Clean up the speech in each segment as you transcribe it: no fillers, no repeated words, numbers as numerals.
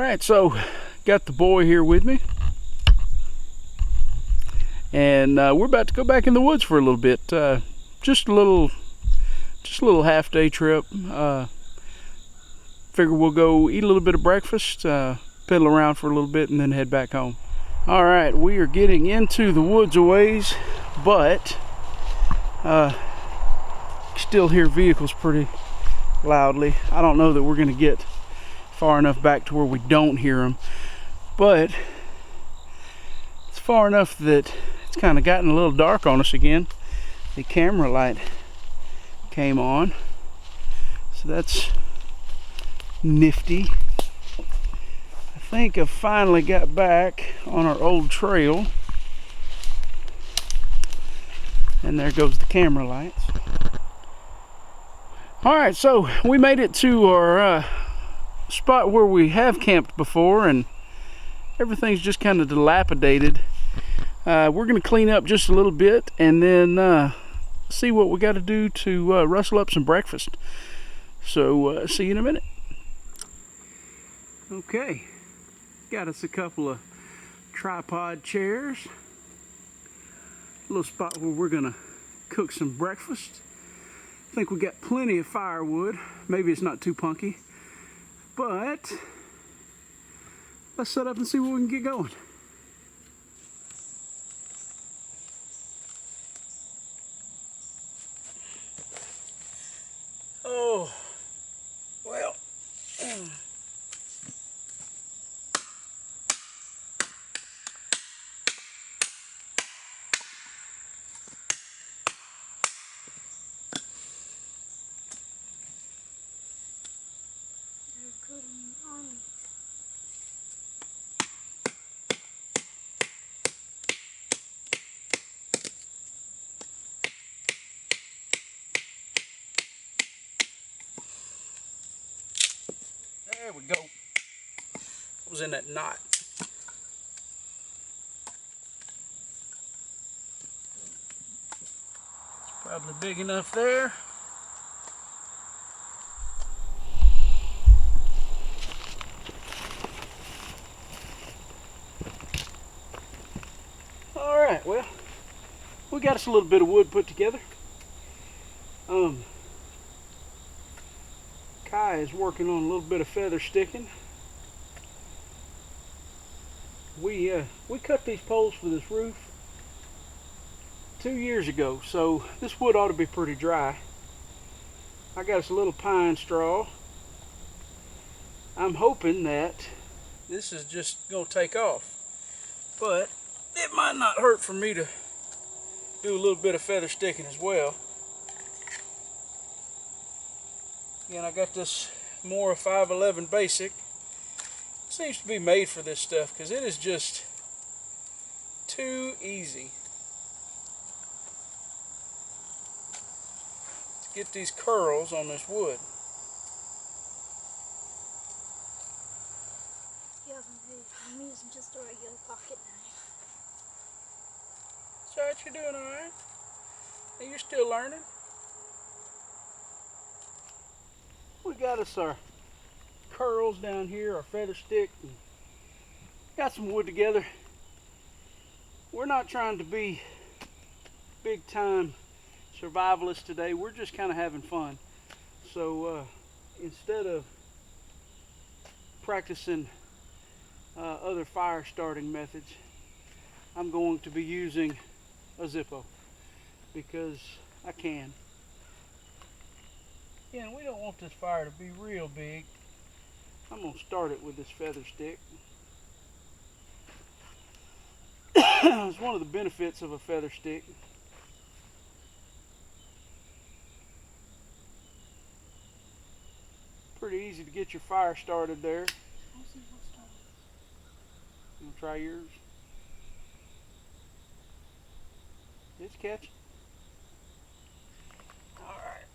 right, so got the boy here with me, and we're about to go back in the woods for a little bit. Just a little half-day trip. Figure we'll go eat a little bit of breakfast, piddle around for a little bit, and then head back home. All right, we are getting into the woods a ways, but still hear vehicles pretty loudly. I don't know that we're going to get far enough back to where we don't hear them, but it's far enough that it's kind of gotten a little dark on us again. The camera light came on, so that's nifty. I think I finally got back on our old trail, and there goes the camera lights. All right, so we made it to our spot where we have camped before, and everything's just kind of dilapidated. We're going to clean up just a little bit and then see what we got to do to rustle up some breakfast. So see you in a minute. Okay, got us a couple of tripod chairs, a little spot where we're going to cook some breakfast. I think we got plenty of firewood. Maybe it's not too punky, but let's set up and see what we can get going. Oh, well. There we go. It was in that knot. It's probably big enough there. All right, well, we got us a little bit of wood put together. Kai is working on a little bit of feather sticking. We cut these poles for this roof 2 years ago, so this wood ought to be pretty dry. I got us a little pine straw. I'm hoping that this is just gonna take off, but it might not hurt for me to do a little bit of feather sticking as well. Again, I got this Mora 511 Basic. It seems to be made for this stuff because it is just too easy to get these curls on this wood. Yeah, I'm using just a regular pocket knife. So you're doing all right? And you're still learning? We got us our curls down here, our feather stick, and got some wood together. We're not trying to be big time survivalists today. We're just kind of having fun. So instead of practicing other fire starting methods, I'm going to be using a Zippo because I can. Again, we don't want this fire to be real big. I'm going to start it with this feather stick. It's one of the benefits of a feather stick. Pretty easy to get your fire started there. You want to try yours? It's catching. All right.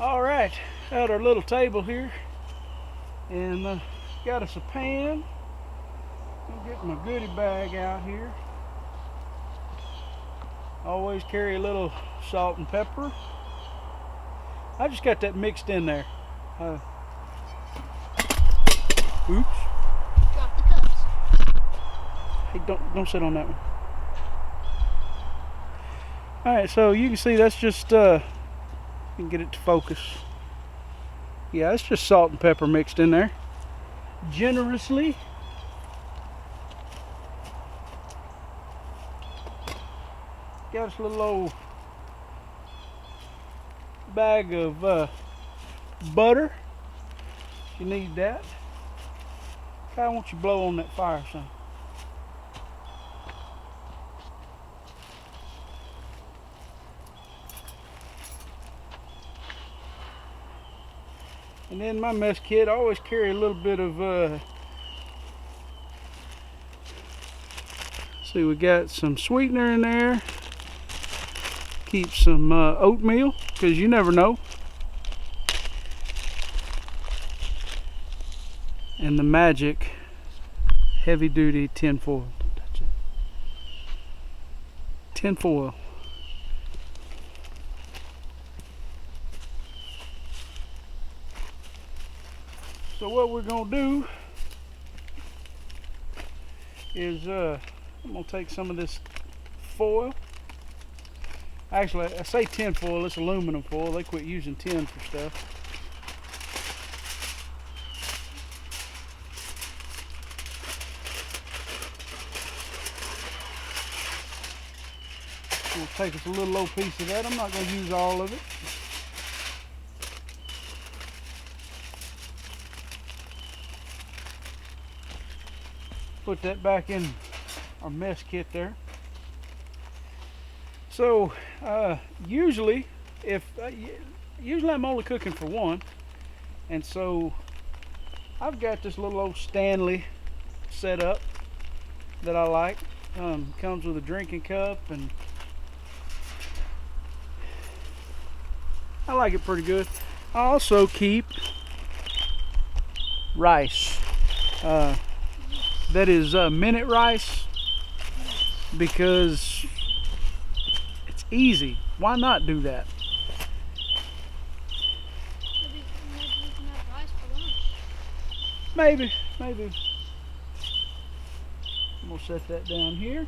All right, at our little table here, and got us a pan. I'll get my goodie bag out here. Always carry a little salt and pepper. I just got that mixed in there. Oops. Drop the cups. Hey, don't sit on that one. All right, so you can see that's just you can get it to focus. Yeah, it's just salt and pepper mixed in there generously. Got us a little old bag of butter. You need that. I want you to blow on that fire, son. And then my mess kit, I always carry a little bit of see, we got some sweetener in there. Keep some oatmeal, because you never know. And the magic heavy duty tin foil. Don't touch it. Tin foil. So what we're gonna do is I'm gonna take some of this foil. Actually, I say tin foil, it's aluminum foil. They quit using tin for stuff. We'll take us a little old piece of that. I'm not gonna use all of it. Put that back in our mess kit there. So usually I'm only cooking for one, and so I've got this little old Stanley set up that I like. Comes with a drinking cup, and I like it pretty good. I also keep rice. That is minute rice, because it's easy. Why not do that? Maybe we can have rice for lunch. Maybe. I'm gonna set that down here.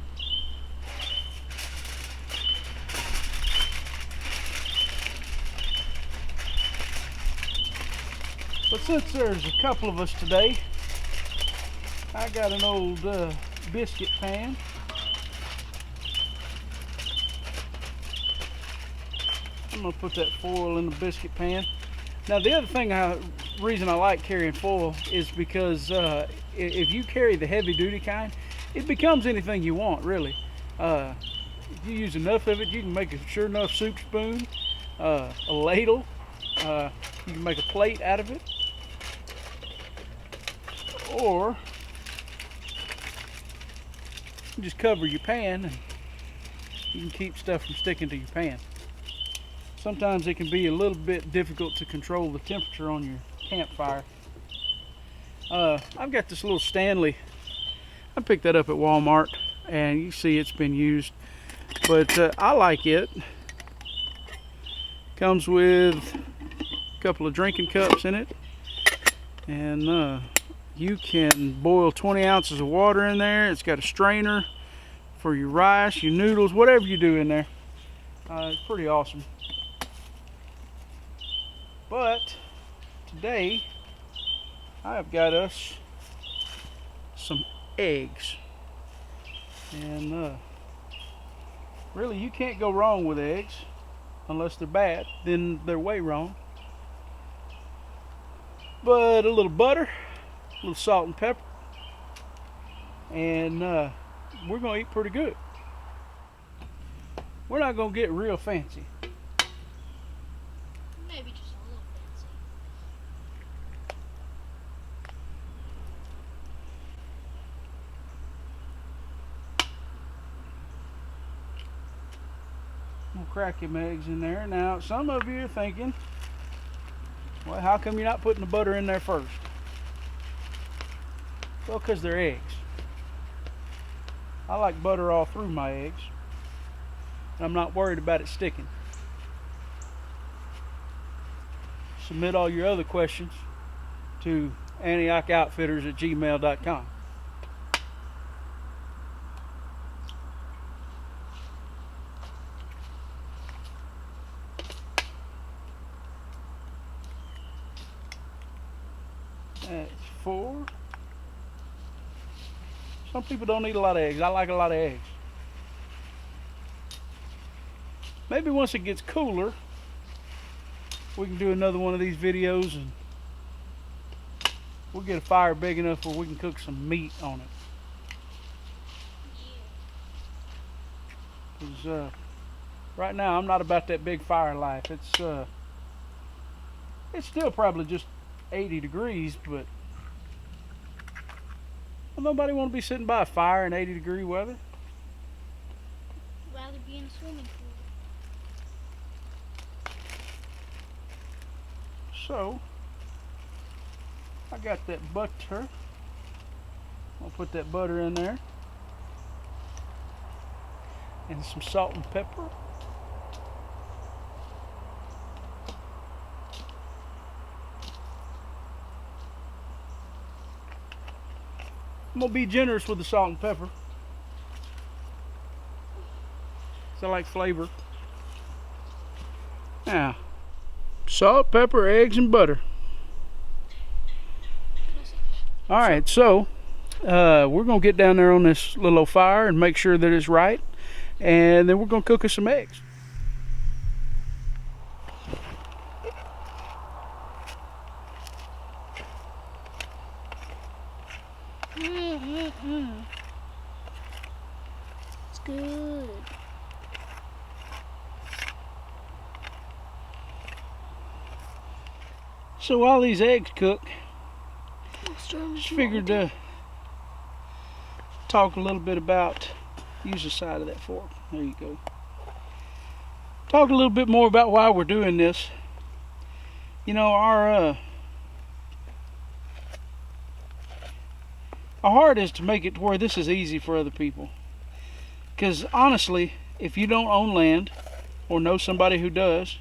But since there's a couple of us today, I got an old biscuit pan. I'm gonna put that foil in the biscuit pan. Now the other reason I like carrying foil is because if you carry the heavy duty kind, it becomes anything you want, really. If you use enough of it, you can make a sure enough soup spoon, a ladle, you can make a plate out of it, or you just cover your pan and you can keep stuff from sticking to your pan. Sometimes it can be a little bit difficult to control the temperature on your campfire. I've got this little Stanley. I picked that up at Walmart, and you see it's been used, but I like it. Comes with a couple of drinking cups in it, and you can boil 20 ounces of water in there. It's got a strainer for your rice, your noodles, whatever you do in there. It's pretty awesome. But today I've got us some eggs, and really you can't go wrong with eggs unless they're bad, then they're way wrong. But a little butter, a little salt and pepper, and we're gonna eat pretty good. We're not gonna get real fancy. Maybe just a little fancy. We'll crack them eggs in there. Now, some of you are thinking, Well, how come you're not putting the butter in there first? Well, because they're eggs. I like butter all through my eggs. I'm not worried about it sticking. Submit all your other questions to AntiochOutfitters@gmail.com. That's 4. Some people don't eat a lot of eggs. I like a lot of eggs. Maybe once it gets cooler, we can do another one of these videos and we'll get a fire big enough where we can cook some meat on it. 'Cause right now I'm not about that big fire life. It's still probably just 80 degrees, but well, nobody want to be sitting by a fire in 80-degree weather. I'd rather be in a swimming pool. So, I got that butter. I'll put that butter in there. And some salt and pepper. I'm going to be generous with the salt and pepper. So I like flavor. Now, salt, pepper, eggs, and butter. Alright, so we're going to get down there on this little old fire and make sure that it's right. And then we're going to cook us some eggs. It's good. So while these eggs cook, Just figured to talk a little bit about, use the side of that fork, there you go. Talk a little bit more about why we're doing this. You know, our heart is to make it to where this is easy for other people. Because honestly, if you don't own land or know somebody who does,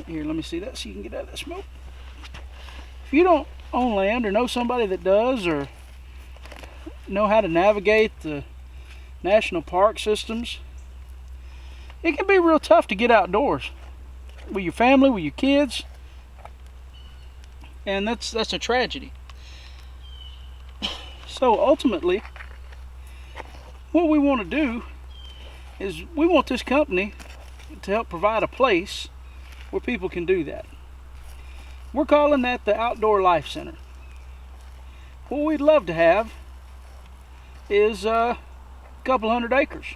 here, let me see that so you can get out of that smoke. If you don't own land or know somebody that does, or know how to navigate the national park systems, it can be real tough to get outdoors with your family, with your kids, and that's a tragedy. So ultimately, what we want to do is we want this company to help provide a place where people can do that. We're calling that the Outdoor Life Center. What we'd love to have is a couple hundred acres.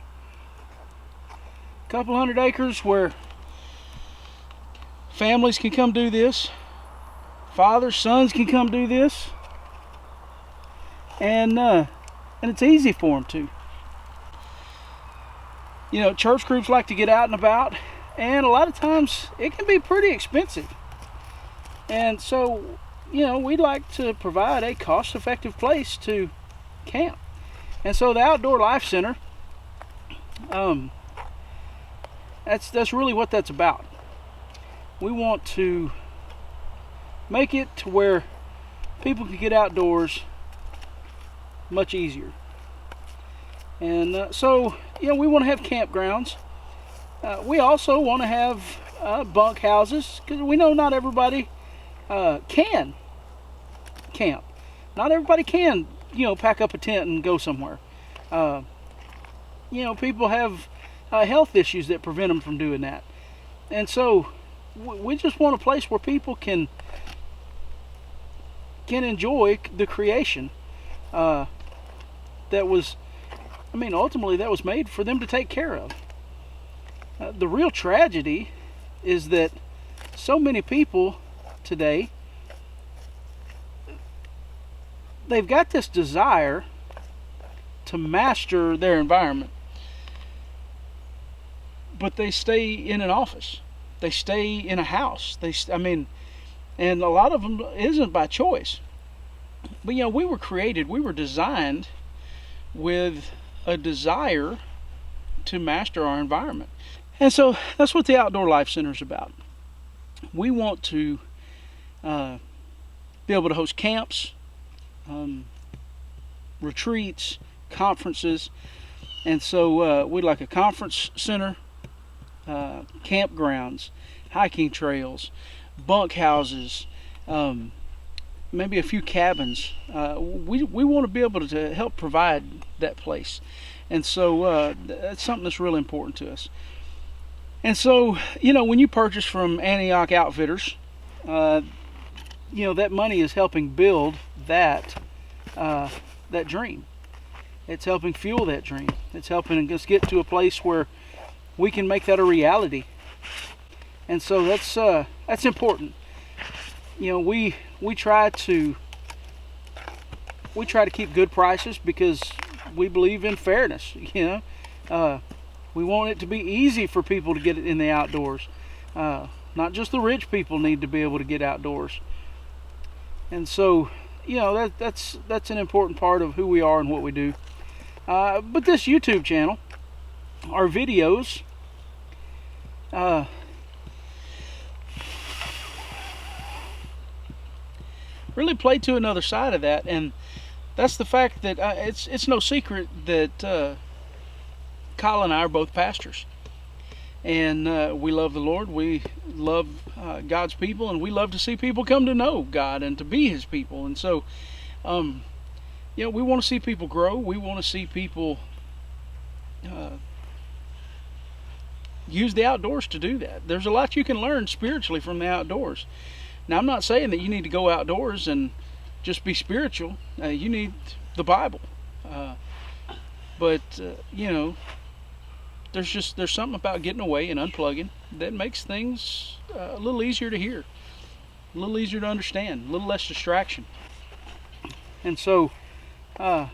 A couple hundred acres where families can come do this, fathers, sons can come do this, and it's easy for them to. You know, church groups like to get out and about, and a lot of times it can be pretty expensive. And so, you know, we'd like to provide a cost-effective place to camp. And so the Outdoor Life Center, that's really what that's about. We want to make it to where people can get outdoors much easier. And so, you know, we want to have campgrounds. We also want to have bunk houses, because we know not everybody can camp. Not everybody can, you know, pack up a tent and go somewhere. You know, people have health issues that prevent them from doing that. And so we just want a place where people can enjoy the creation that was, I mean, ultimately that was made for them to take care of. The real tragedy is that so many people today, they've got this desire to master their environment, but they stay in an office, they stay in a house, I mean, And a lot of them isn't by choice. But you know, we were created, we were designed with a desire to master our environment. And so that's what the Outdoor Life Center is about. We want to be able to host camps, retreats, conferences. And so we'd like a conference center, campgrounds, hiking trails, bunk houses, maybe a few cabins. We want to be able to help provide that place. And so that's something that's really important to us. And so, you know, when you purchase from Antioch Outfitters, you know, that money is helping build that dream. It's helping fuel that dream. It's helping us get to a place where we can make that a reality. And so that's important. You know, we try to keep good prices because we believe in fairness. You know, we want it to be easy for people to get it in the outdoors. Not just the rich people need to be able to get outdoors. And so, you know, that's an important part of who we are and what we do. But this YouTube channel, our videos, really play to another side of that, and that's the fact that it's no secret that Kyle and I are both pastors, and we love the Lord. We love God's people, and we love to see people come to know God and to be His people. And so, you know, we want to see people grow. We want to see people use the outdoors to do that. There's a lot you can learn spiritually from the outdoors. Now, I'm not saying that you need to go outdoors and just be spiritual. You need the Bible. But you know, there's something about getting away and unplugging that makes things a little easier to hear, a little easier to understand, a little less distraction. And so, you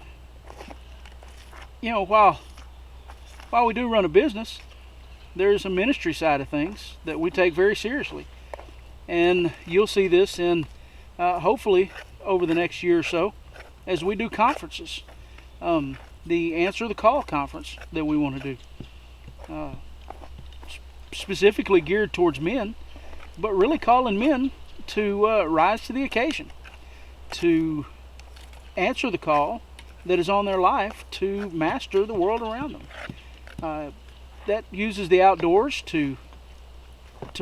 know, while we do run a business, there's a ministry side of things that we take very seriously. And you'll see this in hopefully over the next year or so as we do conferences. The Answer the Call conference that we want to do, specifically geared towards men, but really calling men to rise to the occasion, to answer the call that is on their life to master the world around them. That uses the outdoors to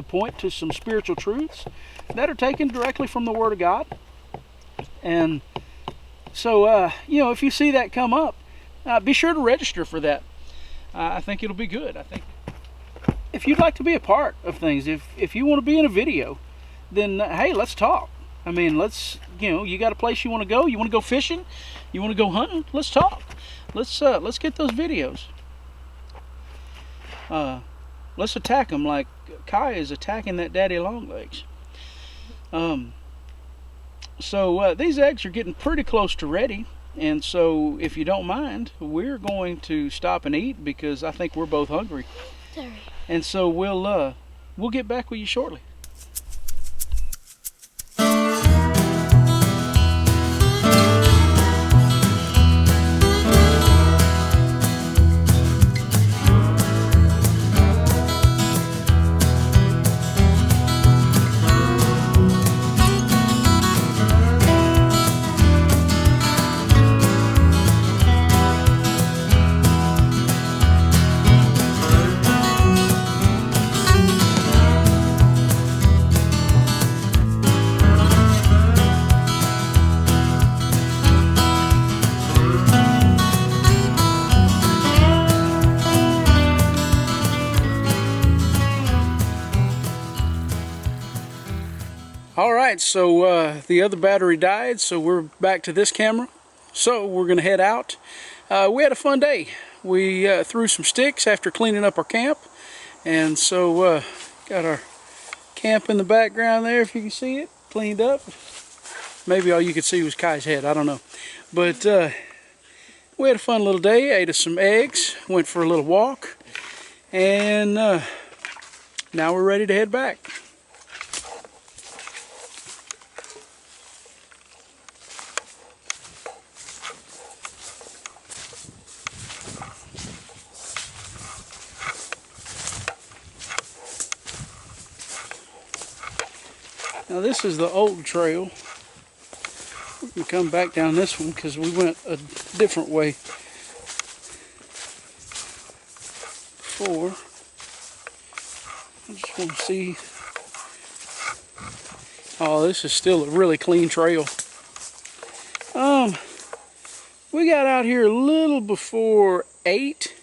point to some spiritual truths that are taken directly from the Word of God. And so, you know, if you see that come up, be sure to register for that. I think it'll be good. I think if you'd like to be a part of things, if you want to be in a video, then hey, let's talk. I mean, you know, you got a place you want to go? You want to go fishing? You want to go hunting? Let's talk. Let's get those videos. Let's attack them like Kai is attacking that daddy longlegs. So these eggs are getting pretty close to ready, and so if you don't mind, we're going to stop and eat because I think we're both hungry. Sorry. And so we'll get back with you shortly. Alright, so the other battery died, so we're back to this camera. So we're going to head out. We had a fun day. We threw some sticks after cleaning up our camp. And so got our camp in the background there, if you can see it, cleaned up. Maybe all you could see was Kai's head, I don't know. But we had a fun little day, ate us some eggs, went for a little walk. And now we're ready to head back. Now this is the old trail. We can come back down this one because we went a different way before. I just want to see. Oh, this is still a really clean trail. We got out here a little before 8,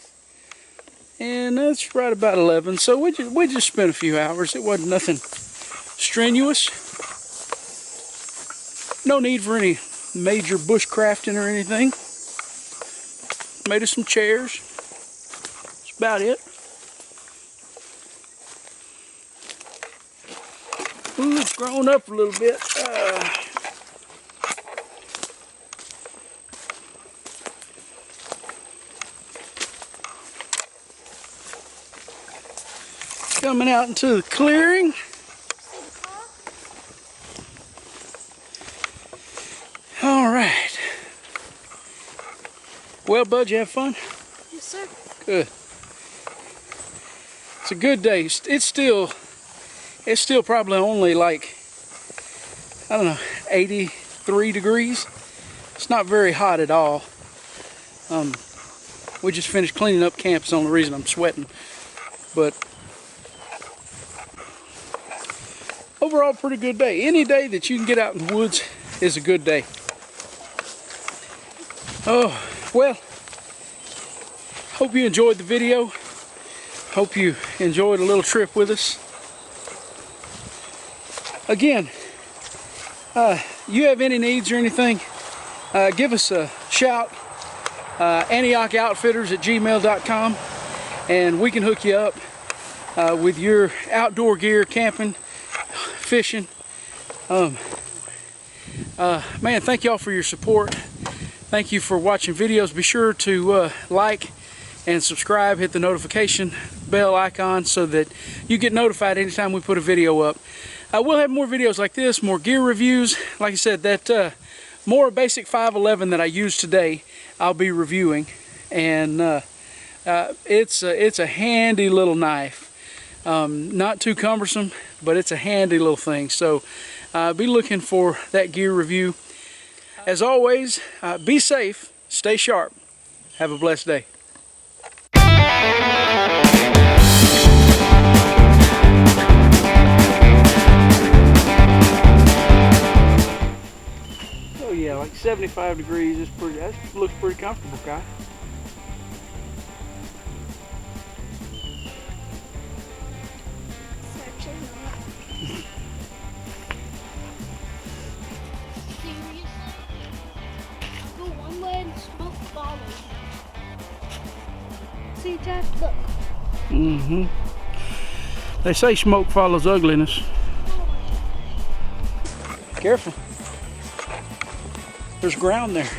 and that's right about 11. So we just spent a few hours. It wasn't nothing strenuous. No need for any major bushcrafting or anything. Made us some chairs. That's about it. Ooh, it's grown up a little bit. Coming out into the clearing. All right. Well, Bud, you have fun? Yes, sir. Good. It's a good day. It's still probably only like, I don't know, 83 degrees. It's not very hot at all. We just finished cleaning up camp. It's the only reason I'm sweating. But overall, pretty good day. Any day that you can get out in the woods is a good day. Oh, well, hope you enjoyed the video. Hope you enjoyed a little trip with us. Again, you have any needs or anything, give us a shout. Antioch Outfitters at gmail.com, and we can hook you up with your outdoor gear, camping, fishing. Man, thank y'all for your support. Thank you for watching videos. Be sure to like and subscribe, hit the notification bell icon so that you get notified anytime we put a video up. We'll have more videos like this, more gear reviews. Like I said, that more basic 511 that I used today, I'll be reviewing. And it's a handy little knife. Not too cumbersome, but it's a handy little thing. So be looking for that gear review. As always, be safe, stay sharp. Have a blessed day. Oh yeah, like 75 degrees is pretty. That looks pretty comfortable, Kai. See, Jack, look. Mm-hmm. They say smoke follows ugliness. Careful. There's ground there.